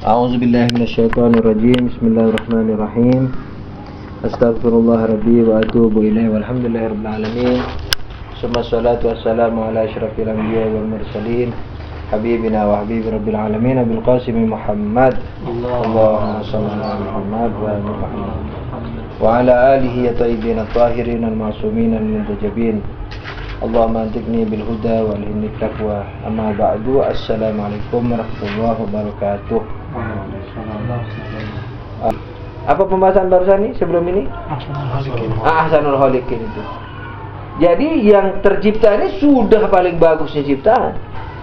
A'udzubillahi minasyaitonirrajim. Bismillahirrahmanirrahim. Astaghfirullah rabbi wa atubu ilaihi walhamdulillahirabbil alamin. Summa salatu wassalamu ala asyrafil anbiya'i wal mursalin habibina wa habibi rabbil alamin Abil Qasim Muhammad. Allahumma shalli ala Muhammad wa ali Muhammad wa ala alihi at-tayyibin at-tahirin al-ma'sumin al-muntajabin. Allahumma antiqni bil huda wal himni taqwa. Amma ba'du. Assalamualaikum warahmatullahi wabarakatuh. Apa pembahasan barusan ini sebelum ini? Ahsanul Khaliqin itu. Jadi yang tercipta ini sudah paling bagusnya ciptaan.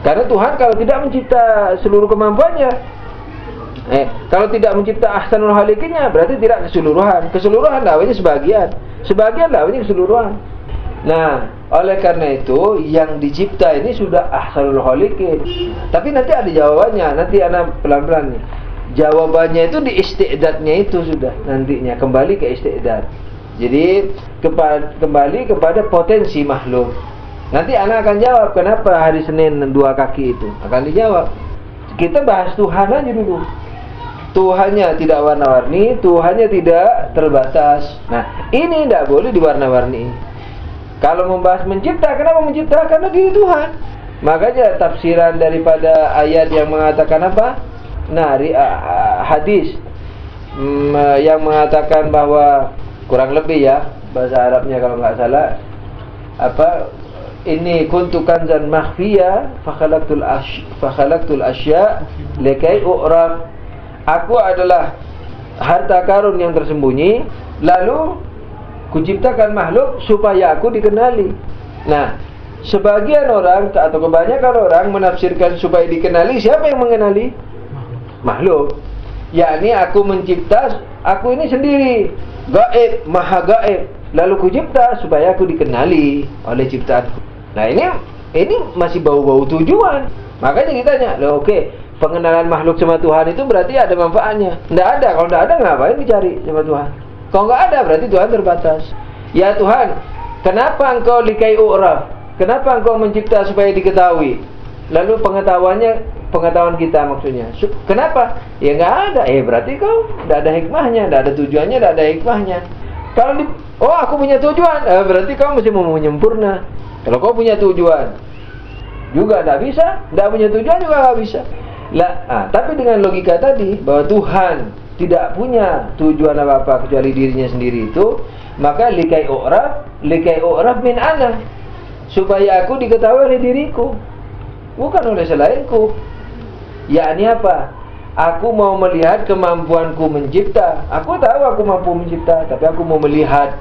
Karena Tuhan kalau tidak mencipta seluruh kemampuannya, kalau tidak mencipta Ahsanul Khaliqinnya berarti tidak keseluruhan. Keseluruhan lawannya sebagian, sebagian lawannya keseluruhan. Nah, oleh karena itu yang dicipta ini sudah Ahsanul Khaliqin. Tapi nanti ada jawabannya. Nanti anak pelan-pelan nih. Jawabannya itu di isti'dadnya itu sudah nantinya kembali ke isti'dad. Jadi kembali kepada potensi makhluk. Nanti anak akan jawab kenapa hari Senin dua kaki itu. Akan dijawab. Kita bahas Tuhan aja dulu. Tuhannya tidak warna-warni, Tuhannya tidak terbatas. Nah, ini tidak boleh diwarna-warni. Kalau membahas mencipta, kenapa mencipta? Karena diri Tuhan. Makanya tafsiran daripada ayat yang mengatakan apa? Nah, hadis yang mengatakan bahwa kurang lebih ya bahasa Arabnya kalau nggak salah apa? Ini kuntu kanzan makhfiya fakhalaqtul asya likai u'raf. Aku adalah harta karun yang tersembunyi, lalu kuciptakan makhluk supaya aku dikenali. Nah, sebagian orang atau kebanyakan orang menafsirkan supaya dikenali. Siapa yang mengenali? Makhluk. Yakni aku mencipta, aku ini sendiri, gaib, maha gaib. Lalu kucipta supaya aku dikenali oleh ciptaanku. Nah, ini masih bau-bau tujuan. Makanya ditanya, loh oke, pengenalan makhluk sama Tuhan itu berarti ada manfaatnya. Tidak ada. Kalau tidak ada ngapain dicari sama Tuhan? Kalau nggak ada berarti Tuhan terbatas. Ya Tuhan, kenapa engkau likai u'raf? Kenapa engkau mencipta supaya diketahui? Lalu pengetahuan kita maksudnya. Kenapa? Ya nggak ada. Berarti kau nggak ada hikmahnya, nggak ada tujuannya, nggak ada hikmahnya. Kalau aku punya tujuan, berarti kau mesti mau menyempurna. Kalau kau punya tujuan juga nggak bisa, nggak punya tujuan juga nggak bisa. Tapi dengan logika tadi bahwa Tuhan tidak punya tujuan apa-apa kecuali dirinya sendiri itu, maka likai u'raf min ana, supaya aku diketahui oleh diriku, bukan oleh selainku. Yakni apa? Aku mau melihat kemampuanku mencipta. Aku tahu aku mampu mencipta, tapi aku mau melihat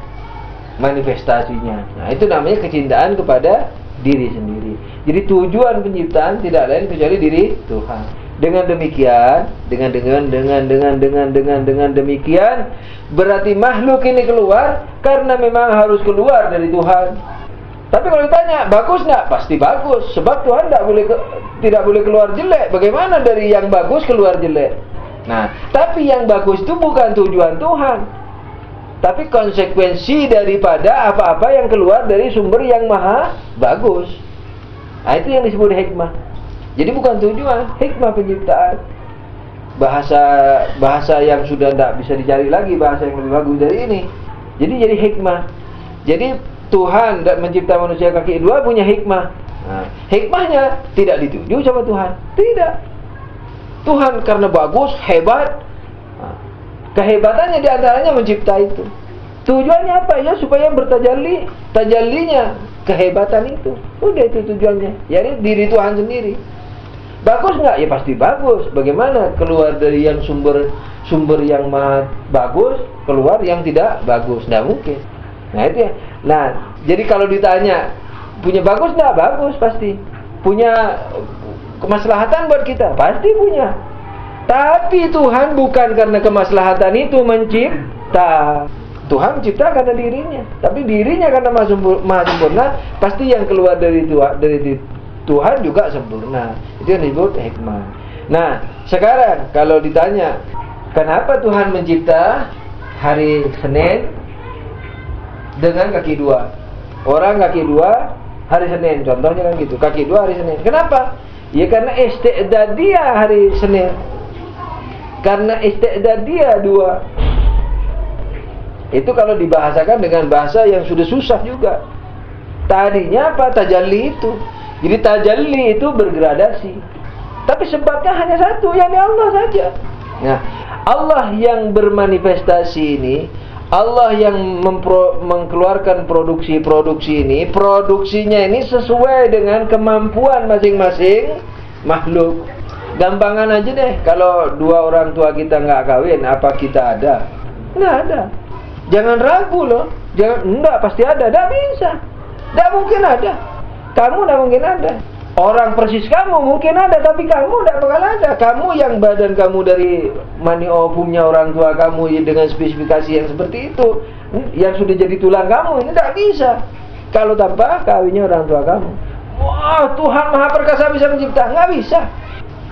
manifestasinya. Nah, itu namanya kecintaan kepada diri sendiri. Jadi tujuan penciptaan tidak lain kecuali diri Tuhan. Dengan demikian, dengan demikian berarti makhluk ini keluar karena memang harus keluar dari Tuhan. Tapi kalau ditanya bagus enggak? Pasti bagus, sebab Tuhan tidak boleh keluar jelek. Bagaimana dari yang bagus keluar jelek? Nah, tapi yang bagus itu bukan tujuan Tuhan, tapi konsekuensi daripada apa-apa yang keluar dari sumber yang maha bagus. Nah, itu yang disebut hikmah. Jadi bukan tujuan, hikmah penciptaan. Bahasa yang sudah tidak bisa dicari lagi, bahasa yang lebih bagus dari ini. Jadi hikmah. Jadi Tuhan mencipta manusia kaki dua punya hikmah. Nah, hikmahnya tidak dituju sama Tuhan. Tidak. Tuhan karena bagus, hebat. Nah, kehebatannya diantaranya mencipta itu. Tujuannya apa? Ya supaya tajallinya kehebatan itu. Udah itu tujuannya. Jadi diri Tuhan sendiri. Bagus nggak? Ya pasti bagus. Bagaimana keluar dari yang sumber yang maha bagus, keluar yang tidak bagus? Nggak mungkin. Nah itu ya. Nah, jadi kalau ditanya punya bagus nggak? Bagus pasti. Punya kemaslahatan buat kita? Pasti punya. Tapi Tuhan bukan karena kemaslahatan itu mencipta. Tuhan mencipta karena dirinya. Tapi dirinya karena maha sempurna, pasti yang keluar dari Tuhan juga sempurna. Itu yang disebut hikmah. Nah, sekarang kalau ditanya kenapa Tuhan mencipta hari Senin dengan kaki dua? Orang kaki dua hari Senin, contohnya kan gitu. Kaki dua hari Senin. Kenapa? Ya karena isti'dad dia hari Senin. Karena isti'dad dia dua. Itu kalau dibahasakan dengan bahasa yang sudah susah juga. Tadinya apa? Tajalli itu. Jadi tajalli itu bergradasi. Tapi sebabnya hanya satu, yakni Allah saja. Nah, Allah yang bermanifestasi ini, Allah yang mengeluarkan produksi-produksi ini, produksinya ini sesuai dengan kemampuan masing-masing makhluk. Gampangan aja deh, kalau dua orang tua kita nggak kawin, apa kita ada? Nggak ada. Jangan ragu loh. Enggak, pasti ada. Nggak bisa. Nggak mungkin ada. Kamu nggak mungkin ada. Orang persis kamu mungkin ada, tapi kamu nggak bakal ada. Kamu yang badan kamu dari mani ovumnya orang tua kamu dengan spesifikasi yang seperti itu, yang sudah jadi tulang kamu, ini nggak bisa. Kalau tanpa kawinnya orang tua kamu. Wah, Tuhan Maha Perkasa bisa mencipta? Nggak bisa.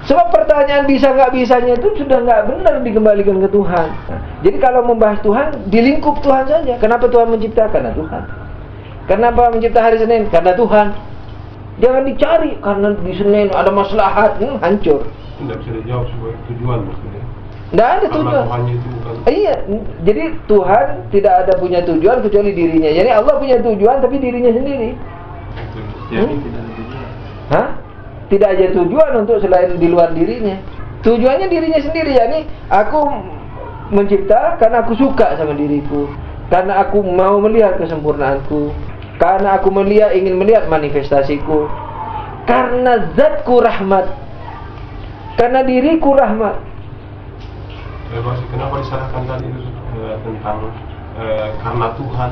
Sebab pertanyaan bisa nggak bisanya itu sudah nggak benar dikembalikan ke Tuhan. Nah, jadi kalau membahas Tuhan, di lingkup Tuhan saja. Kenapa Tuhan mencipta? Karena Tuhan. Kenapa mencipta hari Senin? Karena Tuhan. Jangan dicari karena di Senin ada maslahat, hancur. Tidak bisa dijawab sebagai tujuan maksudnya. Tidak ada tujuan. Iya, jadi Tuhan tidak ada punya tujuan kecuali dirinya. Jadi Allah punya tujuan tapi dirinya sendiri. Tidak ada tujuan. Hah? Tidak ada tujuan untuk selain di luar dirinya. Tujuannya dirinya sendiri. Yani aku mencipta karena aku suka sama diriku, karena aku mau melihat kesempurnaanku, karena aku ingin melihat manifestasiku, karena zatku rahmat, karena diriku rahmat. Kenapa disalahkan tadi itu tentang karena Tuhan?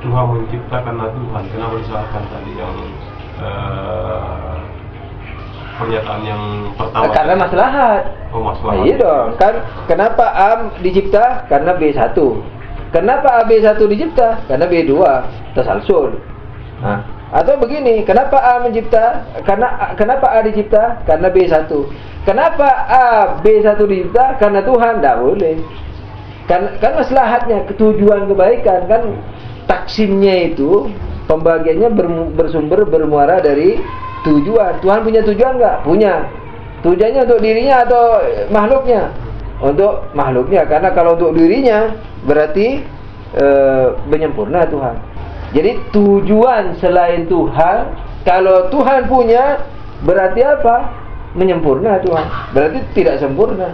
Tuhan mencipta karena Tuhan. Kenapa disalahkan tadi yang pernyataan yang pertama? Karena maslahat. Oh, maslahat. Iya dong. Kan kenapa A dicipta? Karena B1. Kenapa AB1 dicipta? Karena B2 tasalsul. Nah, atau begini, kenapa A mencipta? Kenapa A dicipta? Karena B1. Kenapa A B1 dicipta? Karena Tuhan. Tidak boleh. Kan maslahatnya, tujuan kebaikan kan taksimnya itu pembagiannya bermuara dari tujuan. Tuhan punya tujuan enggak? Punya. Tujuannya untuk dirinya atau makhluknya? Untuk makhluknya, karena kalau untuk dirinya berarti menyempurna Tuhan. Jadi tujuan selain Tuhan, kalau Tuhan punya berarti apa? Menyempurna Tuhan. Berarti tidak sempurna.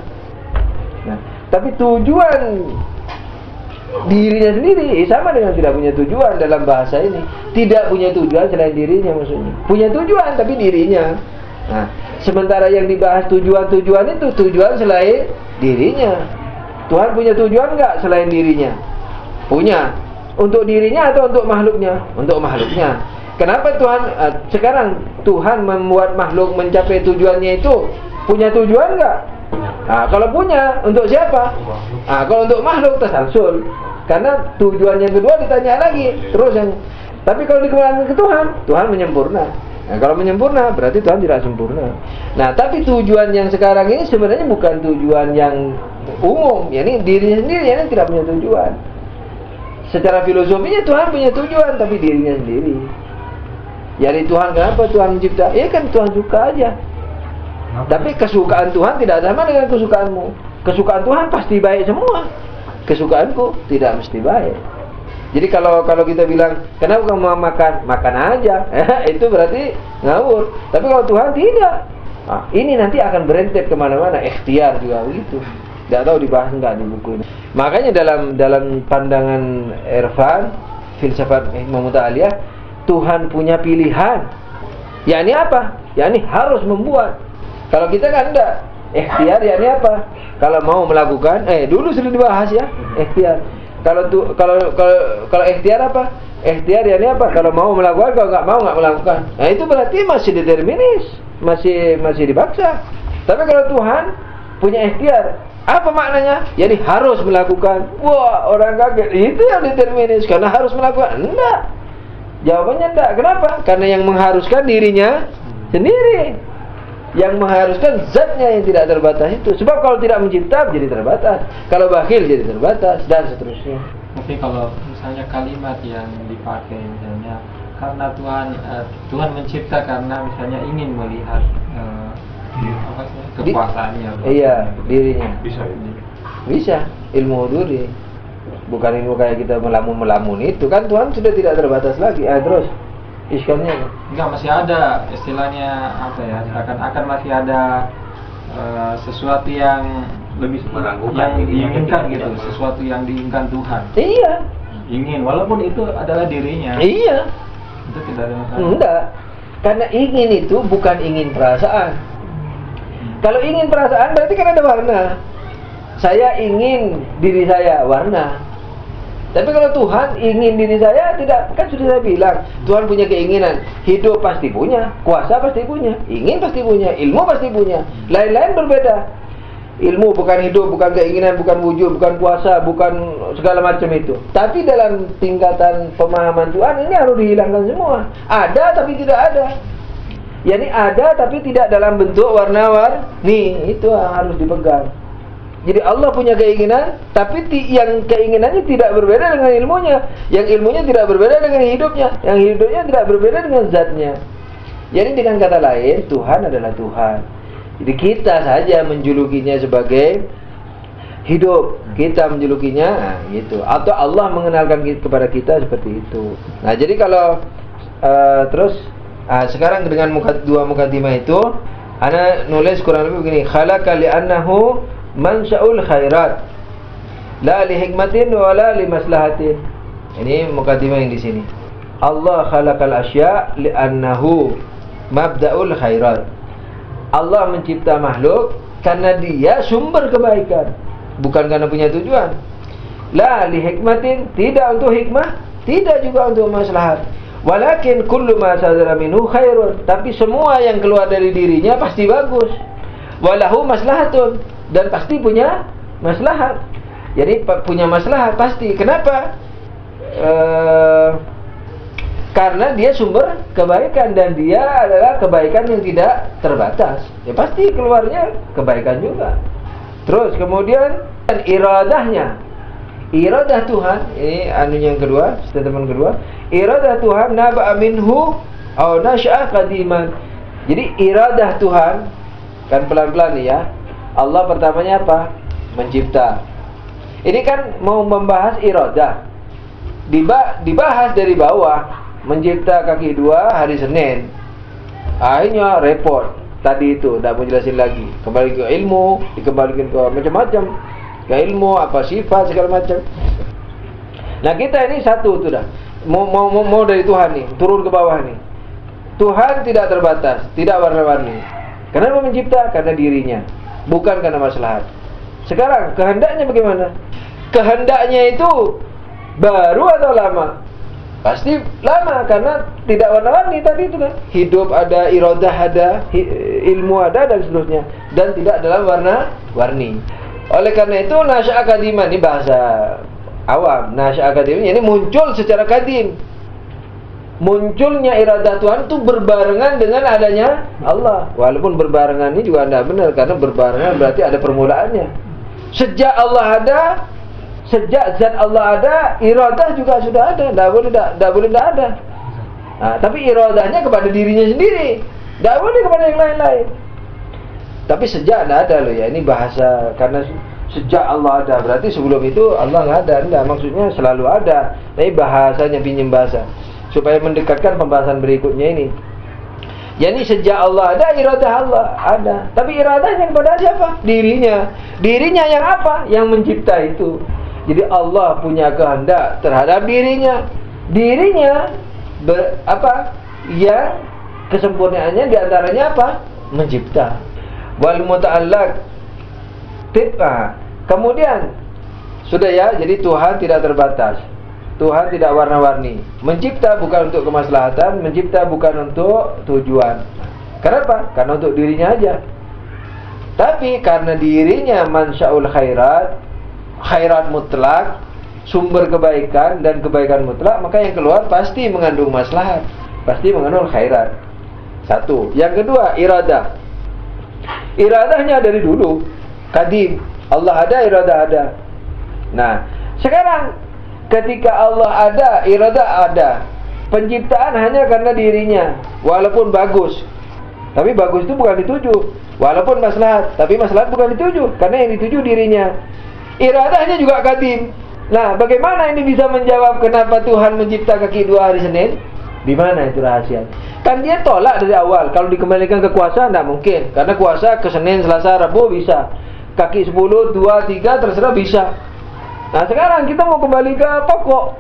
Nah, tapi tujuan dirinya sendiri sama dengan tidak punya tujuan dalam bahasa ini. Tidak punya tujuan selain dirinya maksudnya. Punya tujuan tapi dirinya. Nah, sementara yang dibahas tujuan-tujuan itu tujuan selain dirinya. Tuhan punya tujuan enggak selain dirinya? Punya. Untuk dirinya atau untuk makhluknya? Untuk makhluknya. Kenapa Tuhan sekarang Tuhan membuat makhluk mencapai tujuannya itu? Punya tujuan enggak? Nah, kalau punya, untuk siapa? Nah, kalau untuk makhluk tasalsul. Karena tujuan yang kedua ditanya lagi. Terus yang tapi kalau dikembalikan ke Tuhan, Tuhan menyempurna. Nah, kalau menyempurna berarti Tuhan tidak sempurna. Nah, tapi tujuan yang sekarang ini sebenarnya bukan tujuan yang umum, yakni dirinya sendiri yang tidak punya tujuan. Secara filosofinya Tuhan punya tujuan, tapi dirinya sendiri. Jadi Tuhan, kenapa Tuhan mencipta? Ya kan Tuhan suka aja. Tapi kesukaan Tuhan tidak sama dengan kesukaanmu. Kesukaan Tuhan pasti baik semua. Kesukaanku tidak mesti baik. Jadi kalau kita bilang, kenapa kamu mau makan? Makan aja. Itu berarti ngawur. Tapi kalau Tuhan tidak. Nah, ini nanti akan berentet kemana-mana. Ikhtiar juga begitu. Tidak tahu dibahas enggak di buku ini. Makanya dalam pandangan Irfan, filsafat hikmah muta'aliyah, Tuhan punya pilihan. Yakni apa? Yakni harus membuat. Kalau kita kan enggak. Ikhtiar yakni apa? Kalau mau melakukan, dulu sudah dibahas ya, ikhtiar. Kalau ikhtiar apa? Ikhtiar yakni apa? Kalau mau melakukan, kalau enggak mau enggak melakukan. Nah, itu berarti masih determinis, masih dipaksa. Tapi kalau Tuhan punya ikhtiar, apa maknanya? Jadi harus melakukan. Wah, orang kaget. Itu yang determinis karena harus melakukan. Enggak. Jawabannya enggak. Kenapa? Karena yang mengharuskan dirinya sendiri. Yang mengharuskan zatnya yang tidak terbatas itu. Sebab kalau tidak mencipta jadi terbatas, kalau bakhil jadi terbatas, dan seterusnya. Tapi kalau misalnya kalimat yang dipakai misalnya karena Tuhan mencipta karena misalnya ingin melihat apa sih, kekuasaannya. Iya, dirinya. Bisa ini. Bisa, ilmu huduri. Bukan ilmu kayak kita melamun-melamun itu kan, Tuhan sudah tidak terbatas lagi. Terus iskalnya apa? Enggak, masih ada istilahnya apa ya? Akan masih ada sesuatu yang lebih Meragukan yang dirinya diinginkan ketika gitu, tidak sesuatu yang diinginkan Tuhan. Iya. Ingin, walaupun itu adalah dirinya. Iya. Itu tidak ada masalah. Enggak. Karena ingin itu bukan ingin perasaan. Kalau ingin perasaan berarti kan ada warna. Saya ingin diri saya, warna. Tapi kalau Tuhan ingin diri saya, tidak. Kan sudah saya bilang, Tuhan punya keinginan. Hidup pasti punya, kuasa pasti punya, ingin pasti punya, ilmu pasti punya. Lain-lain berbeda. Ilmu bukan hidup, bukan keinginan, bukan wujud, bukan kuasa, bukan segala macam itu. Tapi dalam tingkatan pemahaman Tuhan ini harus dihilangkan semua. Ada tapi tidak ada. Yani ada tapi tidak dalam bentuk warna-warni. Itu harus dipegang. Jadi Allah punya keinginan, tapi yang keinginannya tidak berbeda dengan ilmunya. Yang ilmunya tidak berbeda dengan hidupnya. Yang hidupnya tidak berbeda dengan zatnya. Jadi dengan kata lain, Tuhan adalah Tuhan. Jadi kita saja menjulukinya sebagai hidup, kita menjulukinya gitu. Atau Allah mengenalkan kepada kita seperti itu. Nah, jadi kalau terus sekarang dengan dua mukadimah itu, ana nulis kurang lebih begini: khalaqa li'annahu mansya'ul khairat, la li hikmatin wa la li maslahatin. Ini mukadimah yang di sini. Allah khalaqal asya' li'annahu mabda'ul khairat. Allah mencipta makhluk karena dia sumber kebaikan, bukan karena punya tujuan. La li hikmatin, tidak untuk hikmah, tidak juga untuk maslahat. Walakin kullu ma sadara minhu khairun, tapi semua yang keluar dari dirinya pasti bagus. Walahu maslahatun, dan pasti punya maslahat. Jadi punya maslahat pasti. Kenapa? Karena dia sumber kebaikan dan dia adalah kebaikan yang tidak terbatas. Ya pasti keluarnya kebaikan juga. Terus kemudian iradahnya. Iradah Tuhan, ini anunya yang kedua, statement kedua. Iradah Tuhan naba'a minhu aw nasya'a qadiman. Jadi iradah Tuhan, kan pelan-pelan nih ya. Allah pertamanya apa? Mencipta. Ini kan mau membahas iradah. Dibahas dari bawah. Mencipta kaki dua hari Senin. Akhirnya repot. Tadi itu tidak mau jelasin lagi. Kembali ke ilmu, dikembalikan ke macam-macam. Ke ilmu, apa sifat segala macam. Nah kita ini satu tuh dah. Mau dari Tuhan nih, turun ke bawah nih. Tuhan tidak terbatas, tidak warna-warni. Kenapa mencipta? Karena dirinya, bukan karena maslahat. Sekarang kehendaknya bagaimana? Kehendaknya itu baru atau lama? Pasti lama, karena tidak warna-warni tadi itu kan. Hidup ada, iradah ada, ilmu ada, dan seterusnya. Dan tidak dalam warna-warni. Oleh karena itu nasya akadima, ini bahasa awam. Nasya akadima ini muncul secara kadim. Munculnya iradah Tuhan itu berbarengan dengan adanya Allah. Walaupun berbarengan ini juga tidak benar, karena berbarengan berarti ada permulaannya. Sejak Allah ada, sejak zat Allah ada, iradah juga sudah ada. Tidak boleh tidak ada. Nah, tapi iradahnya kepada dirinya sendiri, tidak boleh kepada yang lain-lain. Tapi sejak tidak ada loh ya. Ini bahasa, karena sejak Allah ada berarti sebelum itu Allah nggak ada. Tidak, maksudnya selalu ada. Tapi bahasanya pinjam bahasa supaya mendekatkan pembahasan berikutnya ini. Yani sejak Allah ada, iradah Allah ada. Tapi iradahnya kepada siapa? Dirinya. Dirinya yang apa? Yang mencipta itu. Jadi Allah punya kehendak terhadap dirinya. Dirinya yang kesempurnaannya diantaranya apa? Mencipta. Wal muta'allaq tib'a. Kemudian sudah ya, jadi Tuhan tidak terbatas. Tuhan tidak warna-warni. Mencipta bukan untuk kemaslahatan, mencipta bukan untuk tujuan. Kenapa? Karena untuk dirinya aja. Tapi karena dirinya mansya'ul khairat, khairat mutlak, sumber kebaikan dan kebaikan mutlak, maka yang keluar pasti mengandung maslahat, pasti mengandung khairat. Satu. Yang kedua, iradah. Iradahnya dari dulu, kadim. Allah ada, iradah ada. Nah, sekarang ketika Allah ada, iradah ada. Penciptaan hanya karena dirinya, walaupun bagus. Tapi bagus itu bukan dituju. Walaupun maslahat, tapi maslahat bukan dituju, karena yang dituju dirinya. Iradahnya juga qadim. Nah, bagaimana ini bisa menjawab kenapa Tuhan mencipta kaki 2 hari Senin? Di mana itu rahasia? Kan dia tolak dari awal. Kalau dikembalikan ke kuasa, tidak mungkin. Karena kuasa ke Senin, Selasa, Rabu bisa. Kaki 10, 2, 3 terserah bisa. Nah, sekarang kita mau kembali ke pokok.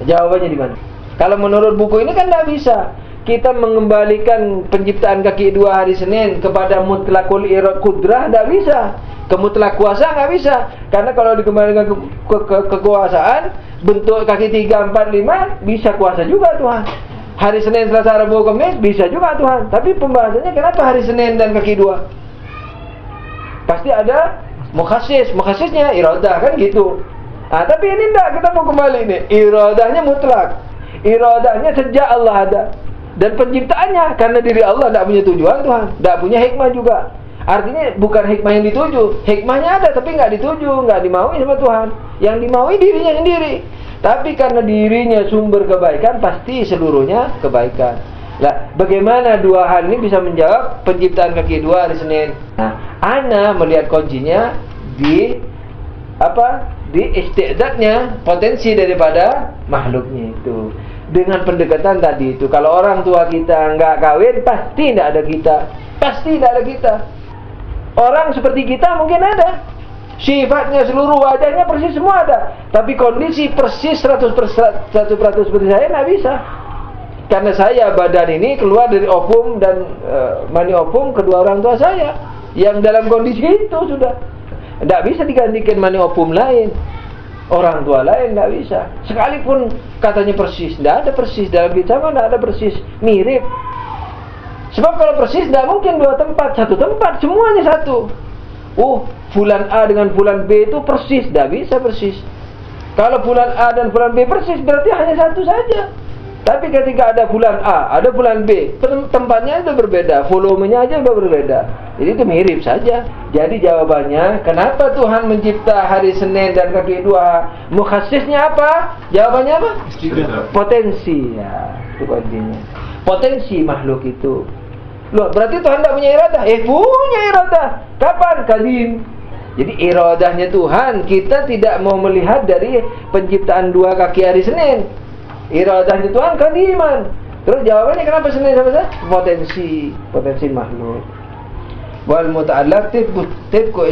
Jawabannya di mana? Kalau menurut buku ini kan tidak bisa. Kita mengembalikan penciptaan kaki 2 hari Senin kepada mutlakul qudrah, tidak bisa. Ke mutlak kuasa nggak bisa. Karena kalau dikembalikan ke kekuasaan, bentuk kaki 3, 4, 5 bisa kuasa juga Tuhan. Hari Senin, Selasa, Rabu, Kamis bisa juga Tuhan. Tapi pembahasannya kenapa hari Senin dan kaki 2? Pasti ada mukhasisnya iradah kan gitu. Nah, tapi ini enggak, kita mau kembali nih. Iradahnya mutlak. Iradahnya sejak Allah ada. Dan penciptaannya karena diri Allah tidak punya tujuan Tuhan, tidak punya hikmah juga. Artinya bukan hikmah yang dituju, hikmahnya ada tapi nggak dituju, nggak dimaui sama Tuhan. Yang dimaui dirinya sendiri. Tapi karena dirinya sumber kebaikan, pasti seluruhnya kebaikan. Nah, bagaimana dua hal ini bisa menjawab penciptaan kaki 2 hari Senin? Nah, ana melihat kuncinya di di isti'dadnya, potensi daripada makhluknya itu. Dengan pendekatan tadi itu, kalau orang tua kita nggak kawin, pasti tidak ada kita. Pasti tidak ada kita. Orang seperti kita mungkin ada. Sifatnya, seluruh wajahnya persis semua ada. Tapi kondisi persis 100% seperti saya nggak bisa. Karena saya badan ini keluar dari ovum dan mani ovum kedua orang tua saya. Yang dalam kondisi itu sudah. Tidak bisa digantikan mani ovum lain. Orang tua lain tidak bisa. Sekalipun katanya persis, tidak ada persis. Dalam bicara tidak ada persis. Mirip. Sebab kalau persis tidak mungkin dua tempat. Satu tempat, semuanya satu. Fulan A dengan fulan B itu persis. Tidak bisa persis. Kalau fulan A dan fulan B persis, berarti hanya satu saja. Tapi ketika ada fulan A, ada fulan B, tempatnya itu berbeda, volumenya aja udah berbeda. Jadi itu mirip saja. Jadi jawabannya, kenapa Tuhan mencipta hari Senin dan kaki 2? Mukhasisnya apa? Jawabannya apa? Potensi. Ya, itu kuncinya. Potensi makhluk itu. Loh, berarti Tuhan tidak punya iradah? Punya iradah. Kapan? Qadim. Jadi iradahnya Tuhan, kita tidak mau melihat dari penciptaan 2 kaki hari Senin. Iradahnya Tuhan qadiman. Terus jawabannya kenapa Senin sama saya? Potensi makhluk. Wal muta'allaq tibku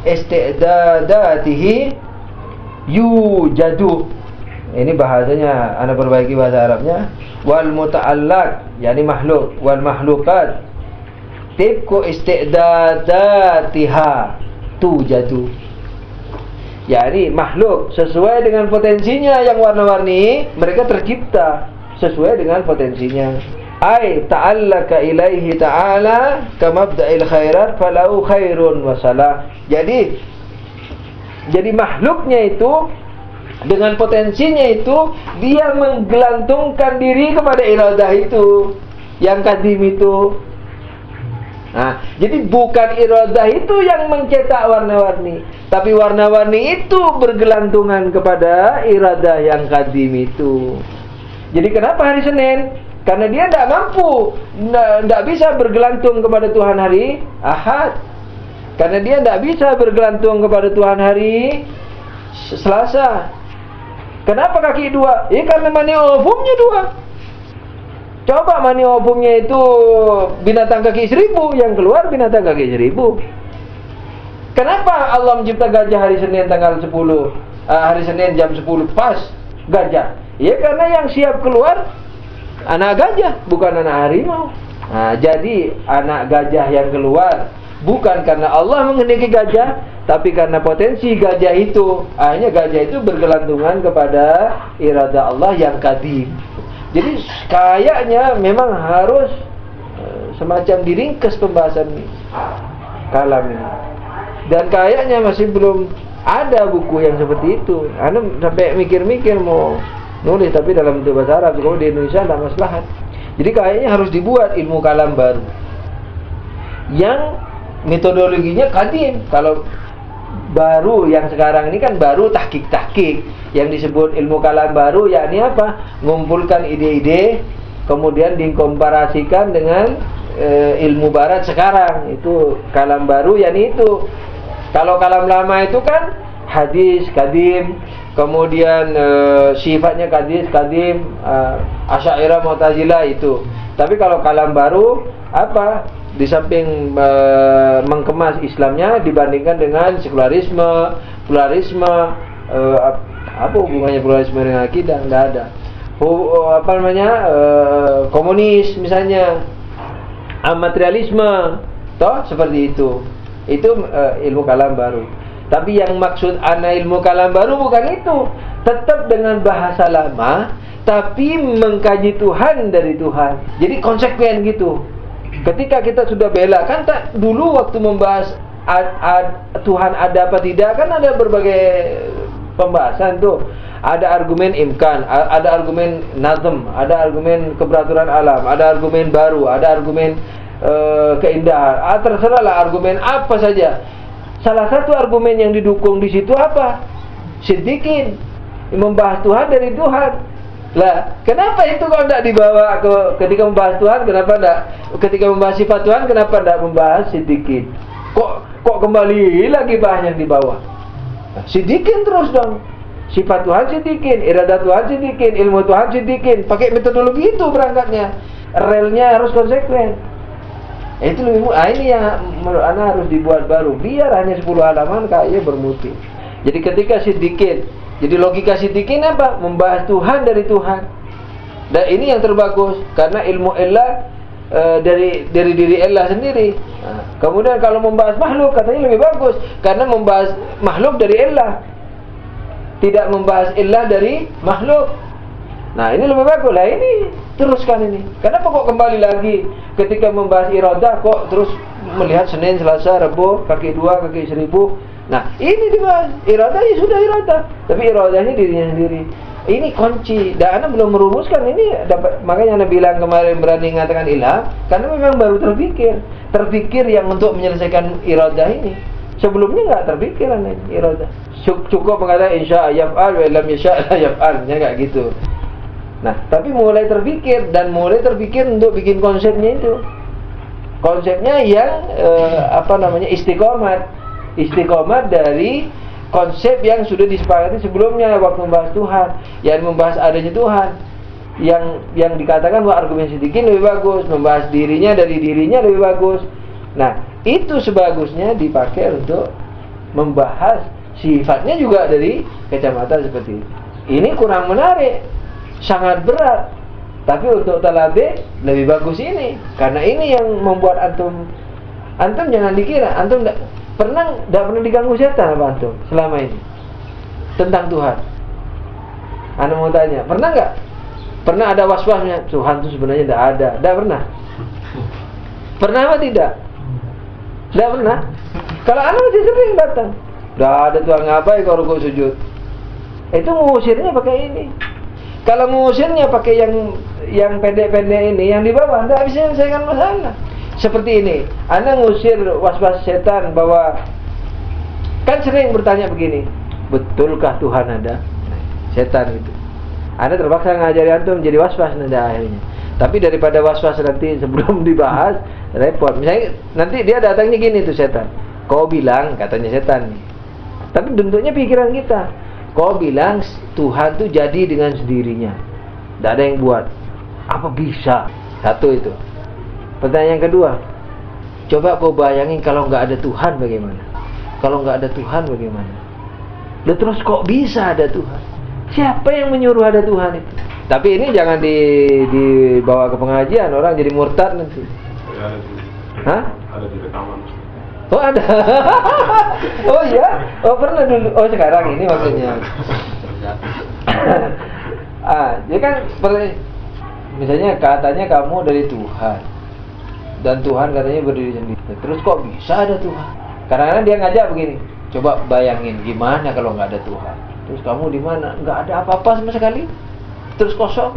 isti'dadatihi yujadu. Ini bahasanya, ana perbaiki bahasa Arabnya. Wal muta'allaq, yani makhluk, wal makhluqat tibku isti'dadatiha tujadu. Yani makhluk sesuai dengan potensinya yang warna-warni, mereka tercipta sesuai dengan potensinya. Ai ta'allaka ilaihi ta'ala kamabda'il khairat falau khairun wa salah. Jadi makhluknya itu dengan potensinya itu, dia menggelantungkan diri kepada iradah itu yang qadim itu. Nah, jadi bukan iradah itu yang mencetak warna-warni, tapi warna-warni itu bergelantungan kepada iradah yang qadim itu. Jadi kenapa hari Senin? Karena dia tidak mampu, tidak bisa bergelantung kepada Tuhan hari Ahad. Karena dia tidak bisa bergelantung kepada Tuhan hari Selasa. Kenapa kaki 2? Karena mani ovumnya 2. Coba mani ovumnya itu binatang kaki 1000, yang keluar binatang kaki 1000. Kenapa Allah mencipta gajah hari Senin tanggal 10? Hari Senin jam 10 pas gajah. Karena yang siap keluar anak gajah, bukan anak harimau. Nah, jadi anak gajah yang keluar bukan karena Allah menghendaki gajah, tapi karena potensi gajah itu. Akhirnya gajah itu bergelantungan kepada iradah Allah yang qadim. Jadi kayaknya memang harus semacam diringkas pembahasan kalam ini. Dan kayaknya masih belum ada buku yang seperti itu. Anda sampai mikir-mikir mau nulis, tapi dalam bentuk bahasa Arab. Kalau di Indonesia tidak maslahat. Jadi kayaknya harus dibuat ilmu kalam baru yang metodologinya qadim. Kalau baru yang sekarang ini kan baru tahqiq. Yang disebut ilmu kalam baru yakni apa? Mengumpulkan ide-ide kemudian dikomparasikan dengan ilmu barat sekarang. Itu kalam baru, yakni itu. Kalau kalam lama itu kan hadis, kadim, kemudian sifatnya hadis, kadim, Asy'ariyah, Mu'tazilah itu. Tapi kalau kalam baru apa? Di samping mengemas Islamnya dibandingkan dengan sekularisme, pluralisme, apa hubungannya pluralisme dengan akidah? Enggak ada. Komunis misalnya, materialisme, toh seperti itu. Itu ilmu kalam baru. Tapi yang maksud ana ilmu kalam baru bukan itu. Tetap dengan bahasa lama, tapi mengkaji Tuhan dari Tuhan. Jadi konsekuen gitu. Ketika kita sudah bela, kan dulu waktu membahas Tuhan ada apa tidak, kan ada berbagai pembahasan tuh. Ada argumen imkan, ada argumen nazm, ada argumen keberaturan alam, ada argumen baru, ada argumen keindahan. Terserahlah argumen apa saja. Salah satu argumen yang didukung di situ apa? Siddiqin, membahas Tuhan dari Tuhan. Lah, kenapa itu kalau tidak dibawa ketika membahas Tuhan? Kenapa tidak ketika membahas sifat Tuhan? Kenapa tidak membahas siddiqin? Kok kembali lagi bahasnya di bawah? Nah, siddiqin terus dong. Sifat Tuhan siddiqin, iradah Tuhan siddiqin, ilmu Tuhan siddiqin. Pakai metodologi itu berangkatnya. Relnya harus konsekuen. Itu lebih ini yang menurut ana harus dibuat baru. Biar hanya 10 halaman kayaknya bermutu. Jadi ketika siddiqin, jadi logika siddiqin apa? Membahas Tuhan dari Tuhan. Dan ini yang terbagus karena ilmu Allah dari diri Allah sendiri. Nah, kemudian kalau membahas makhluk katanya lebih bagus karena membahas makhluk dari Allah. Tidak membahas Allah dari makhluk. Nah, ini lebih bagus. Lah ini teruskan ini. Kenapa kok kembali lagi ketika membahas iradah kok terus melihat Senin, Selasa, Rabu, kaki 2, kaki 1000. Nah, ini dibahas. Iradah ya sudah iradah. Tapi iradahnya dirinya sendiri. Ini kunci. Dan Anda belum merumuskan ini. Makanya Anda bilang kemarin berani mengatakan ilham. Karena memang baru terpikir. Terpikir yang untuk menyelesaikan iradah ini. Sebelumnya enggak terpikir Anda iradah. Cukup mengatakan insya yaf'al wa lam yasha' la yaf'al. Enggak gitu. Nah, tapi mulai terpikir. Dan mulai terpikir untuk bikin konsepnya itu. Konsepnya yang istiqomah. Istiqomah dari konsep yang sudah disepakati sebelumnya waktu membahas Tuhan, yang membahas adanya Tuhan, yang dikatakan bahwa argumen siddiqin lebih bagus, membahas dirinya dari dirinya lebih bagus. Nah, itu sebagusnya dipakai untuk membahas sifatnya juga dari kacamata seperti itu. Ini kurang menarik, sangat berat. Tapi untuk talabe lebih bagus ini, karena ini yang membuat antum jangan dikira antum tidak pernah diganggu setan apa antum selama ini tentang Tuhan. Anda mau tanya, pernah nggak? Pernah ada was-wasnya Tuhan itu sebenarnya tidak ada? Tidak pernah. Pernah apa tidak? Tidak pernah. Kalau Anda masih sering datang, tidak ada Tuhan ngapain kalau rukuk sujud. Itu mengusirnya pakai ini. Kalau mengusirnya pakai yang pendek-pendek ini, yang di bawah tidak bisa menyelesaikan masalah. Seperti ini, Anda ngusir was-was setan bahwa kan sering bertanya begini, betulkah Tuhan ada? Setan itu. Anda terpaksa ngajari antum menjadi was-was nanti akhirnya. Tapi daripada was-was nanti sebelum dibahas repot. Misalnya nanti dia datangnya gini tuh setan. Kau bilang, katanya setan nih. Tapi bentuknya pikiran kita. Kau bilang Tuhan tuh jadi dengan sendirinya. Tidak ada yang buat. Apa bisa? Satu itu. Pertanyaan kedua, coba kau bayangin kalau nggak ada Tuhan bagaimana? Kalau nggak ada Tuhan bagaimana? Lalu terus kok bisa ada Tuhan? Siapa yang menyuruh ada Tuhan itu? Tapi ini jangan dibawa ke pengajian, orang jadi murtad nanti. Ya, hah? Ada di rekaman. Oh ada. Oh iya? Oh pernah dulu. Oh sekarang ini maksudnya. Jadi kan misalnya katanya kamu dari Tuhan. Dan Tuhan katanya berdiri sendiri. Terus kok bisa ada Tuhan? Karena dia ngajak begini. Coba bayangin gimana kalau nggak ada Tuhan. Terus kamu di mana? Nggak ada apa-apa sama sekali. Terus kosong.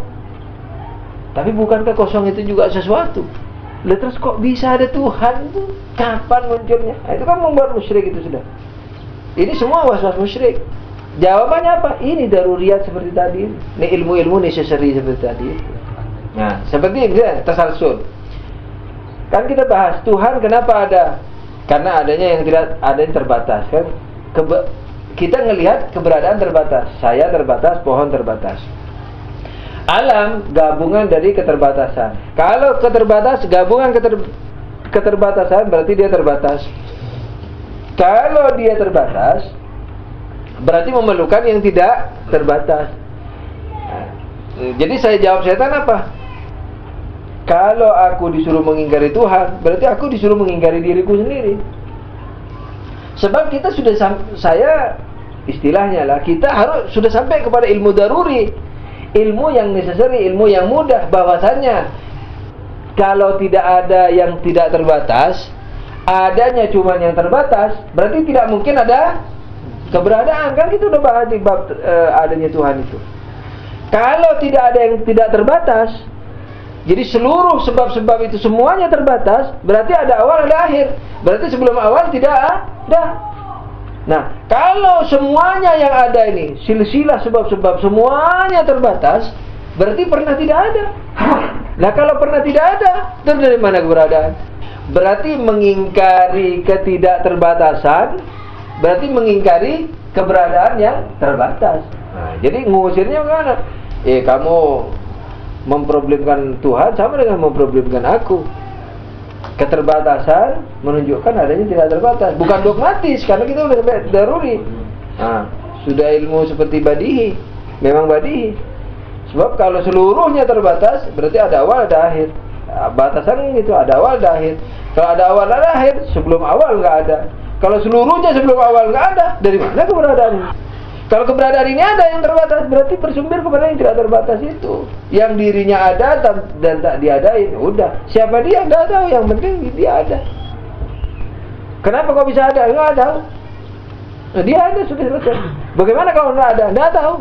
Tapi bukankah kosong itu juga sesuatu? Lah terus kok bisa ada Tuhan itu? Kapan munculnya? Nah, itu kan membuat musyrik itu sudah. Ini semua was-was musyrik. Jawabannya apa? Ini daruriyat seperti tadi. Ini ilmu-ilmu necessary seperti tadi. Nah, seperti misalnya tasalsul. Kan kita bahas Tuhan kenapa ada? Karena adanya yang tidak ada yang terbatas kan. Kita ngelihat keberadaan terbatas. Saya terbatas, pohon terbatas. Alam gabungan dari keterbatasan. Kalau gabungan keterbatasan berarti dia terbatas. Kalau dia terbatas berarti memerlukan yang tidak terbatas. Jadi saya jawab setan apa? Kalau aku disuruh mengingkari Tuhan, berarti aku disuruh mengingkari diriku sendiri. Sebab kita saya istilahnya lah, kita sudah sampai kepada ilmu daruri, ilmu yang necessary, ilmu yang mudah, bahwasannya kalau tidak ada yang tidak terbatas, adanya cuma yang terbatas, berarti tidak mungkin ada keberadaan. Kan kita udah bahas di bab adanya Tuhan itu. Kalau tidak ada yang tidak terbatas, jadi seluruh sebab-sebab itu semuanya terbatas, berarti ada awal ada akhir. Berarti sebelum awal tidak ada. Nah, kalau semuanya yang ada ini, silsilah sebab-sebab semuanya terbatas, berarti pernah tidak ada. Nah, kalau pernah tidak ada, terus dari mana keberadaan? Berarti mengingkari ketidakterbatasan, berarti mengingkari keberadaan yang terbatas. Nah, jadi ngusirnya bagaimana? Kamu memproblemkan Tuhan sama dengan memproblemkan aku. Keterbatasan menunjukkan adanya tidak terbatas. Bukan dogmatis, karena kita sudah sampai daruri. Nah, sudah ilmu seperti badihi. Memang badihi. Sebab kalau seluruhnya terbatas, berarti ada awal ada akhir. Batasan itu ada awal ada akhir. Kalau ada awal ada akhir, sebelum awal nggak ada. Kalau seluruhnya sebelum awal nggak ada, dari mana keberadaan ini? Kalau keberadaan ini ada yang terbatas, berarti bersumber kepada yang tidak terbatas itu. Yang dirinya ada dan tak diadain, udah. Siapa dia? Nggak tahu. Yang penting dia ada. Kenapa kok bisa ada? Nggak tahu. Nah, dia ada, sudah selesai. Bagaimana kalau nggak ada? Nggak tahu.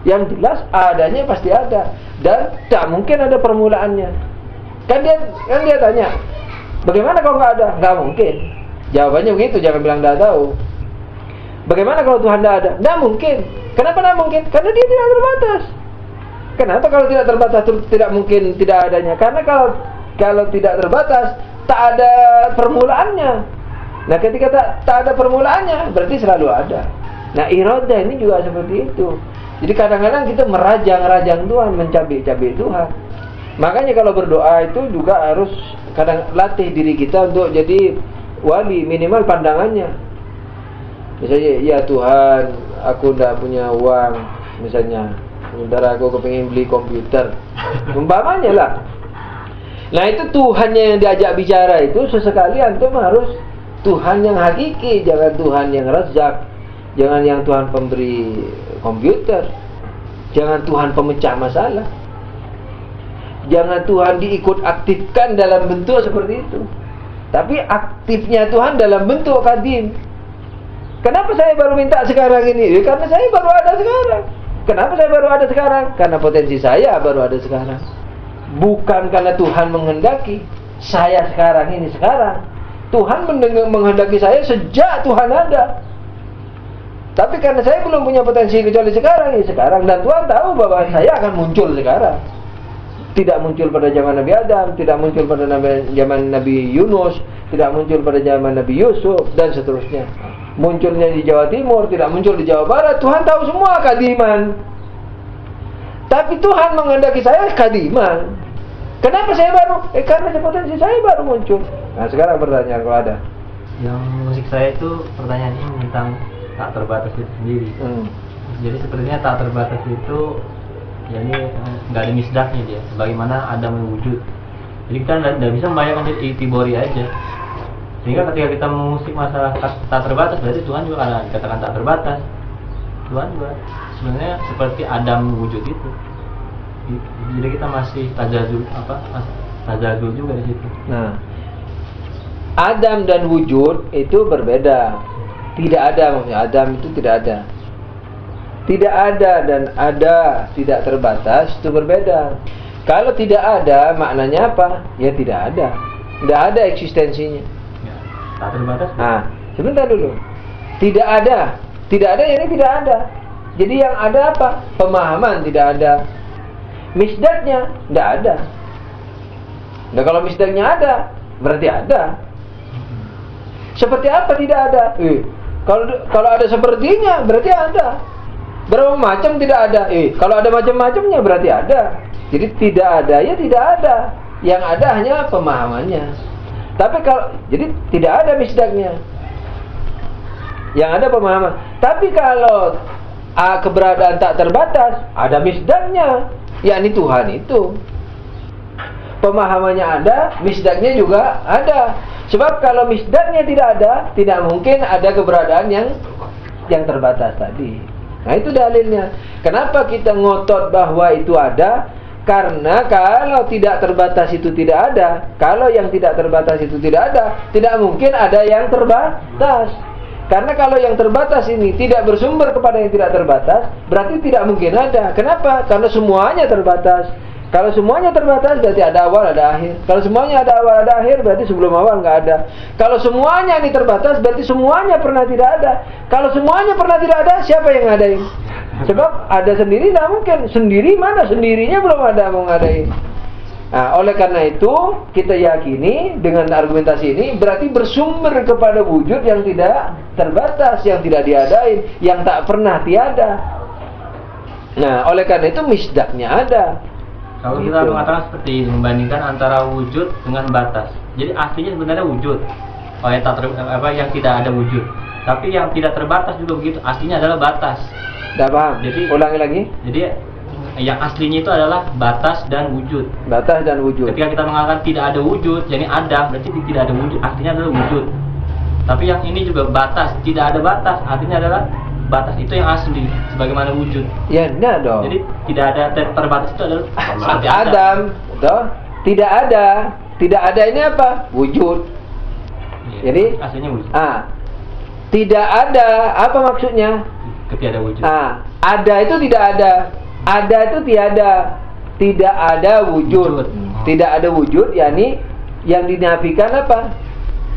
Yang jelas adanya pasti ada, dan tak mungkin ada permulaannya. Kan dia tanya, bagaimana kalau nggak ada? Nggak mungkin. Jawabannya begitu, jangan bilang nggak tahu. Bagaimana kalau Tuhan tidak ada? Tidak mungkin. Kenapa tidak mungkin? Karena dia tidak terbatas. Kenapa kalau tidak terbatas tidak mungkin tidak adanya? Karena kalau tidak terbatas, tak ada permulaannya. Nah, ketika tak ada permulaannya, berarti selalu ada. Nah, iradah ini juga seperti itu. Jadi kadang-kadang kita merajang-rajang Tuhan, mencabik-cabik Tuhan. Makanya kalau berdoa itu juga harus latih diri kita untuk jadi wali, minimal pandangannya. Misalnya, ya Tuhan, aku tidak punya uang, misalnya, sementara aku kepingin beli komputer, umpamanya lah. Nah, itu Tuhannya yang diajak bicara itu sesekali antum harus Tuhan yang hakiki, jangan Tuhan yang razak, jangan yang Tuhan pemberi komputer, jangan Tuhan pemecah masalah, jangan Tuhan diikut aktifkan dalam bentuk seperti itu. Tapi aktifnya Tuhan dalam bentuk kadim. Kenapa saya baru minta sekarang ini? Karena saya baru ada sekarang. Kenapa saya baru ada sekarang? Karena potensi saya baru ada sekarang. Bukan karena Tuhan menghendaki saya sekarang ini sekarang. Tuhan menghendaki saya sejak Tuhan ada. Tapi karena saya belum punya potensi kecuali sekarang, ya sekarang. Dan Tuhan tahu bahwa saya akan muncul sekarang. Tidak muncul pada zaman Nabi Adam, tidak muncul pada zaman Nabi Yunus, tidak muncul pada zaman Nabi Yusuf, dan seterusnya. Munculnya di Jawa Timur, tidak muncul di Jawa Barat. Tuhan tahu semua kadiman. Tapi Tuhan menghendaki saya kadiman. Kenapa saya baru? Karena potensi saya baru muncul. Nah, sekarang pertanyaan kalau ada. Yang musik saya itu pertanyaan ini tentang tak terbatas itu sendiri. Jadi sepertinya tak terbatas itu, ya ini nggak ada misdaknya dia. Bagaimana Adam mewujud. Jadi kita nggak bisa membayangkan itibori aja. Sehingga ketika kita mengusik masalah tak terbatas, berarti Tuhan juga akan dikatakan tak terbatas. Tuhan juga sebenarnya seperti Adam wujud itu. Jadi kita masih tajazul juga di situ. Nah, Adam dan wujud itu berbeda. Tidak ada, maksudnya Adam itu tidak ada. Tidak ada dan ada tidak terbatas itu berbeda. Kalau tidak ada maknanya apa? Ya tidak ada. Tidak ada eksistensinya. Tak terbatas. Nah, sebentar dulu. Tidak ada. Tidak ada, ini tidak ada. Jadi yang ada apa? Pemahaman tidak ada. misdaknya tidak ada. Nah kalau misdaknya ada, berarti ada. Seperti apa tidak ada? Kalau ada sepertinya, berarti ada. Berapa macam tidak ada? Kalau ada macam-macamnya, berarti ada. Jadi tidak ada, ya tidak ada. Yang ada hanya pemahamannya. Tapi jadi tidak ada misdaknya. Yang ada pemahaman. Tapi kalau keberadaan tak terbatas, ada misdaknya, yakni Tuhan itu. Pemahamannya ada, misdaknya juga ada. Sebab kalau misdaknya tidak ada, tidak mungkin ada keberadaan yang terbatas tadi. Nah itu dalilnya. Kenapa kita ngotot bahwa itu ada? Karena kalau tidak terbatas itu tidak ada. Kalau yang tidak terbatas itu tidak ada, tidak mungkin ada yang terbatas. Karena kalau yang terbatas ini tidak bersumber kepada yang tidak terbatas, berarti tidak mungkin ada. Kenapa? Karena semuanya terbatas. Kalau semuanya terbatas, berarti ada awal, ada akhir. Kalau semuanya ada awal, ada akhir, berarti sebelum awal nggak ada. Kalau semuanya ini terbatas, berarti semuanya pernah tidak ada. Kalau semuanya pernah tidak ada, siapa yang ngadain? Sebab ada sendiri tidak mungkin. Sendiri mana? Sendirinya belum ada mau ngadain. Nah, oleh karena itu kita yakini dengan argumentasi ini berarti bersumber kepada wujud yang tidak terbatas, yang tidak diadain, yang tak pernah tiada. Nah, oleh karena itu misdaknya ada. Kalau kita mengatakan seperti ini, membandingkan antara wujud dengan batas. Jadi aslinya sebenarnya wujud, yang tidak ada wujud. Tapi yang tidak terbatas juga begitu. Aslinya adalah batas. Tidak paham? Jadi ulangi lagi. Jadi yang aslinya itu adalah batas dan wujud. Batas dan wujud. Ketika kita mengatakan tidak ada wujud, jadi ada, berarti tidak ada wujud. Aslinya adalah wujud. Tapi yang ini juga batas, tidak ada batas. Artinya adalah batas itu yang asli, sebagaimana wujud. Ya, enggak dong. Jadi tidak ada terbatas itu adalah seperti Adam. Toh? Tidak ada. Tidak ada ini apa? Wujud. Ya, jadi aslinya wujud. Tidak ada. Apa maksudnya? Ketika ada wujud. Ada itu tidak ada. Ada itu tiada. Tidak ada wujud. Tidak ada wujud, yakni yang dinafikan apa?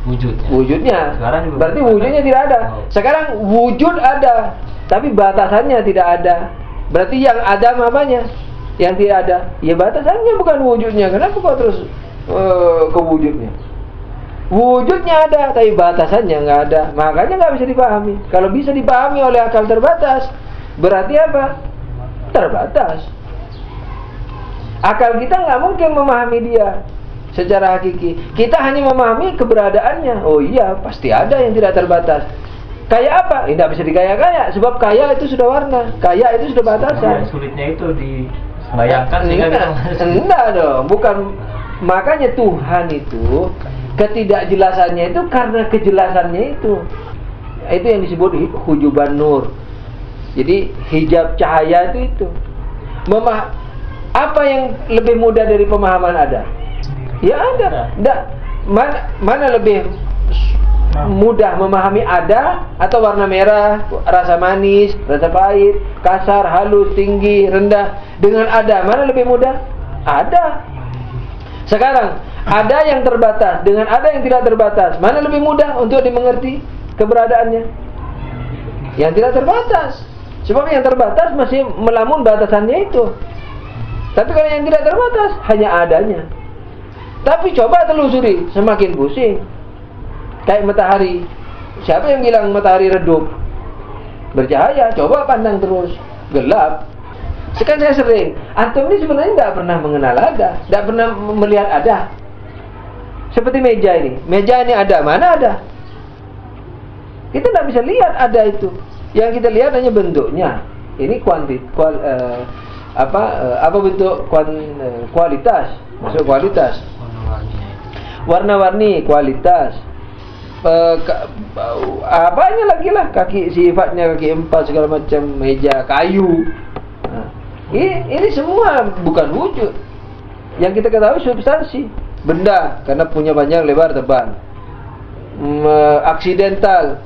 Wujudnya. Berarti wujudnya tidak ada. Sekarang wujud ada, tapi batasannya tidak ada. Berarti yang ada apanya? Yang tidak ada. Ya batasannya bukan wujudnya. Kenapa kok terus ke wujudnya? Wujudnya ada, tapi batasannya nggak ada. Makanya nggak bisa dipahami. Kalau bisa dipahami oleh akal terbatas, berarti apa? Terbatas. Akal kita nggak mungkin memahami dia secara hakiki. Kita hanya memahami keberadaannya. Oh iya, pasti ada yang tidak terbatas. Kayak apa? Tidak bisa dikaya-kaya. Sebab kaya itu sudah warna, kaya itu sudah batasan. Sulitnya itu dibayangkan sehingga enggak dong, bukan. Makanya Tuhan itu ketidakjelasannya itu karena kejelasannya itu. Itu yang disebut hujuban nur. Jadi hijab cahaya itu. Apa yang lebih mudah dari pemahaman ada? Ya ada. Mana lebih mudah memahami ada atau warna merah, rasa manis, rasa pahit, kasar, halus, tinggi, rendah. Dengan ada, mana lebih mudah? Ada. Sekarang ada yang terbatas dengan ada yang tidak terbatas, mana lebih mudah untuk dimengerti keberadaannya? Yang tidak terbatas. Sebab yang terbatas masih melamun batasannya itu. Tapi kalau yang tidak terbatas hanya adanya. Tapi coba telusuri, semakin pusing. Kayak matahari. Siapa yang bilang matahari redup? Bercahaya, coba pandang terus. Gelap. Sekarang saya sering, antum ini sebenarnya tidak pernah mengenal ada, tidak pernah melihat ada. Seperti meja ini. Meja ini ada, mana ada? Kita tidak bisa lihat ada itu. Yang kita lihat hanya bentuknya. Ini apa bentuk kualitas? Maksud kualitas. Warna-warni, kualitas. Apanya lagi lah, kaki sifatnya kaki empat segala macam, meja kayu. Nah, ini semua bukan wujud. Yang kita ketahui substansi, benda karena punya panjang, lebar, tebal. Aksidental,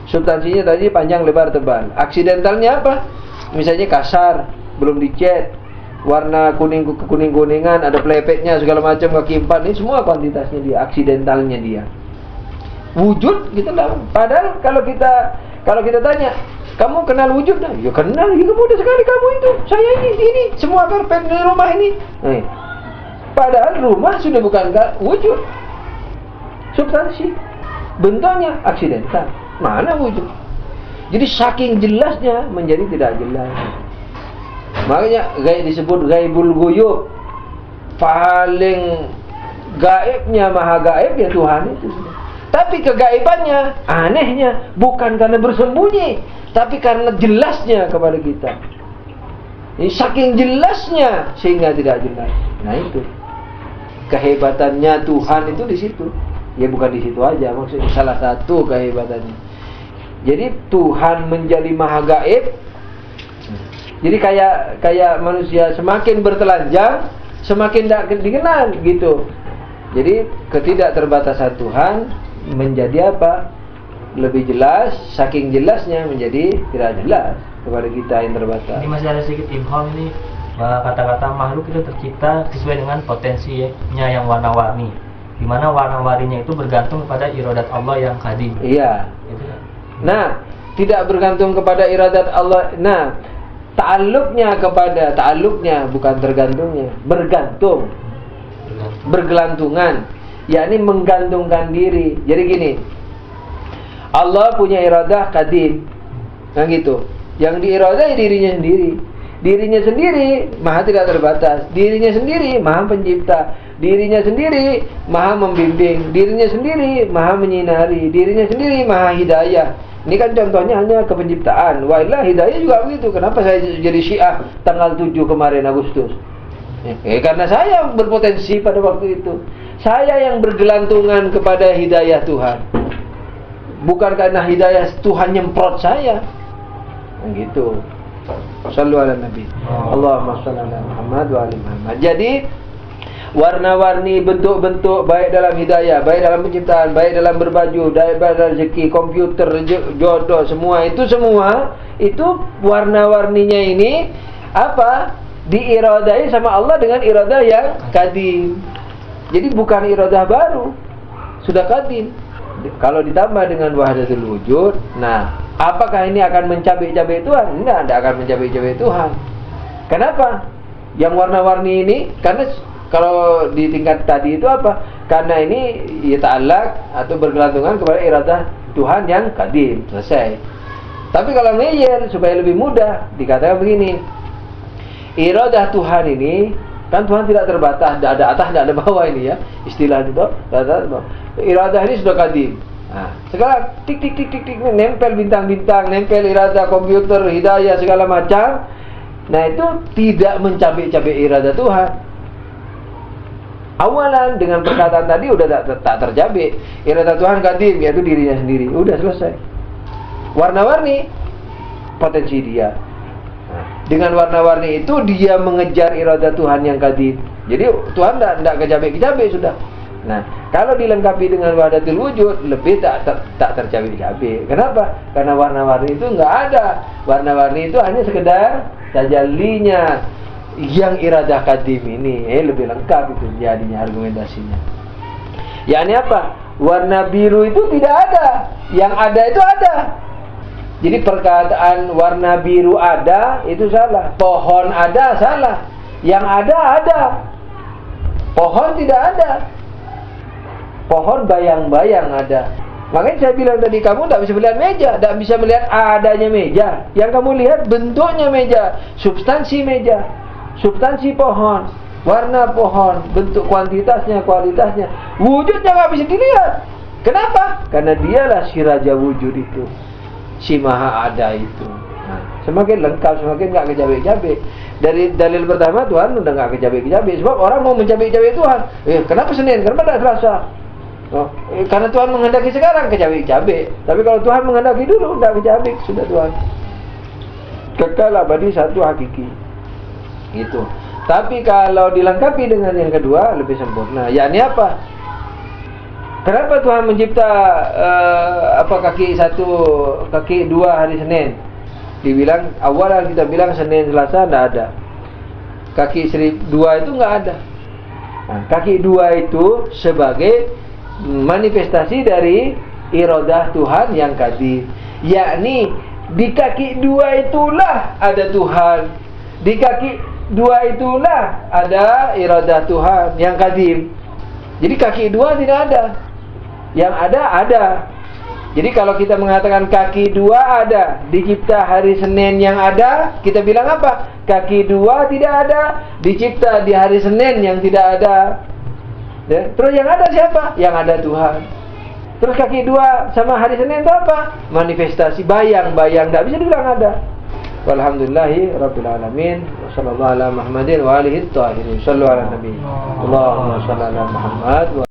substansinya tadi panjang, lebar, tebal. Aksidentalnya apa? Misalnya kasar, belum dicat, warna kuning-kuningan, ada plepetnya segala macam, kaki empat, ini semua kuantitasnya dia, aksidentalnya dia. Wujud kita tahu. Padahal kalau kita tanya Kamu kenal wujud dah? Ya kenal, ya mudah sekali kamu itu. Saya ini, semua karpet di rumah ini. Padahal rumah sudah bukan wujud, substansi. Bentuknya aksidental. Mana wujud? Jadi saking jelasnya menjadi tidak jelas. Makanya disebut gaibul ghuyub. Paling gaibnya, maha gaib ya Tuhan itu. Tapi kegaibannya, anehnya bukan karena bersembunyi, tapi karena jelasnya kepada kita. Ini saking jelasnya sehingga tidak jelas. Nah itu kehebatannya Tuhan itu di situ. Ya bukan di situ aja, maksudnya salah satu kehebatannya. Jadi Tuhan menjadi maha gaib. Jadi kayak manusia semakin bertelanjang, semakin tidak dikenal gitu. Jadi ketidakterbatasan Tuhan menjadi apa? Lebih jelas, saking jelasnya menjadi tidak jelas kepada kita yang terbatas. Ini masih ada sedikit ibham ini, kata-kata makhluk itu tercipta sesuai dengan potensinya yang warna-warni, di mana warna-warninya itu bergantung kepada iradat Allah yang qadim. Iya. Gitu. Nah, tidak bergantung kepada iradat Allah. Nah, ta'alluqnya bukan tergantungnya, bergantung. Bergelantungan, yakni menggantungkan diri. Jadi gini, Allah punya iradah qadim, kan gitu. Yang diiradai dirinya sendiri. Dirinya sendiri maha tidak terbatas. Dirinya sendiri maha pencipta. Dirinya sendiri maha membimbing. Dirinya sendiri maha menyinari. Dirinya sendiri maha hidayah. Ini kan contohnya hanya kepenciptaan. Wailah hidayah juga begitu. Kenapa saya jadi Syiah tanggal 7 kemarin Agustus? Karena saya berpotensi pada waktu itu. Saya yang bergelantungan kepada hidayah Tuhan, bukan karena hidayah Tuhan nyemprot saya. Gitu. Shallu ala Nabi. Allahumma shalli ala Muhammad wa ali Muhammad. Jadi warna-warni bentuk-bentuk baik dalam hidayah, baik dalam penciptaan, baik dalam berbaju, baik dalam rezeki, komputer, jodoh, semua itu warna-warninya ini apa? Diiradai sama Allah dengan iradah yang qadim. Jadi bukan iradah baru, sudah qadim. Kalau ditambah dengan wahdatul wujud, nah, apakah ini akan mencabik-cabik Tuhan? Enggak, tidak akan mencabik-cabik Tuhan. Kenapa? Yang warna-warni ini, karena kalau di tingkat tadi itu apa? Karena ini ya ta'allaq atau bergelantungan kepada iradah Tuhan yang qadim, selesai. Tapi kalau ngeyel supaya lebih mudah, dikatakan begini. Iradah Tuhan ini, kan Tuhan tidak terbatas, tidak ada atas, tidak ada bawah ini ya, istilah itu. Iradah ini sudah qadim. Nah, sekarang tik nempel bintang-bintang, nempel iradah komputer, hidayah segala macam. Nah itu tidak mencabik-cabik iradah Tuhan. Awalan dengan perkataan tadi udah tak tercabik. Iradah Tuhan qadim, yaitu dirinya sendiri. Udah selesai. Warna-warni potensi dia. Dengan warna-warni itu dia mengejar iradah Tuhan yang qadim. Jadi Tuhan tidak kecabik-kecabik sudah. Nah, kalau dilengkapi dengan wahdatul wujud lebih tak tercabik-cabik. Kenapa? Karena warna-warni itu enggak ada. Warna-warni itu hanya sekedar tajallinya yang iradah qadim ini. Lebih lengkap itu jadinya argumentasinya. Yakni apa? Warna biru itu tidak ada. Yang ada itu ada. Jadi perkataan warna biru ada itu salah. Pohon ada salah. Yang ada. Pohon tidak ada. Pohon bayang-bayang ada. Makanya saya bilang tadi, kamu tidak bisa melihat meja, tidak bisa melihat adanya meja. Yang kamu lihat bentuknya meja, substansi meja, substansi pohon, warna pohon, bentuk kuantitasnya, kualitasnya, wujudnya nggak bisa dilihat. Kenapa? Karena dialah si raja wujud itu, si maha ada itu. Nah, semakin lengkap, semakin nggak kecabik-cabik. Dari dalil pertama Tuhan udah nggak kecabik-cabik, sebab orang mau mencabik-cabik Tuhan. Kenapa Senin? Kenapa tidak Selasa? Karena Tuhan menghendaki sekarang kecabik-cabik. Tapi kalau Tuhan menghendaki dulu tidak kecabik, sudah Tuhan kekal abadi satu hakiki. Gitu. Tapi kalau dilengkapi dengan yang kedua lebih sempurna. Yakni apa? Kenapa Tuhan mencipta kaki satu, kaki dua hari Senin? Dibilang awal kita bilang Senin Selasa tidak ada. Kaki dua itu nggak ada. Nah, kaki dua itu sebagai manifestasi dari iradah Tuhan yang qadim, yakni Di kaki dua itulah ada Tuhan. Di kaki dua itulah ada iradah Tuhan yang qadim. Jadi kaki dua tidak ada. Yang ada. Jadi kalau kita mengatakan kaki dua ada, dicipta hari Senin yang ada, kita bilang apa? Kaki dua tidak ada, dicipta di hari Senin yang tidak ada. Ya. Terus yang ada siapa? Yang ada Tuhan. Terus kaki dua sama hari Senin itu apa? Manifestasi, bayang-bayang, tidak bisa dibilang ada. Walhamdulillahi rabbil alamin. Wassallallahu ala Muhammadin wa alihi thahirin. Sallu ala nabi. Allahumma shalli ala Muhammad.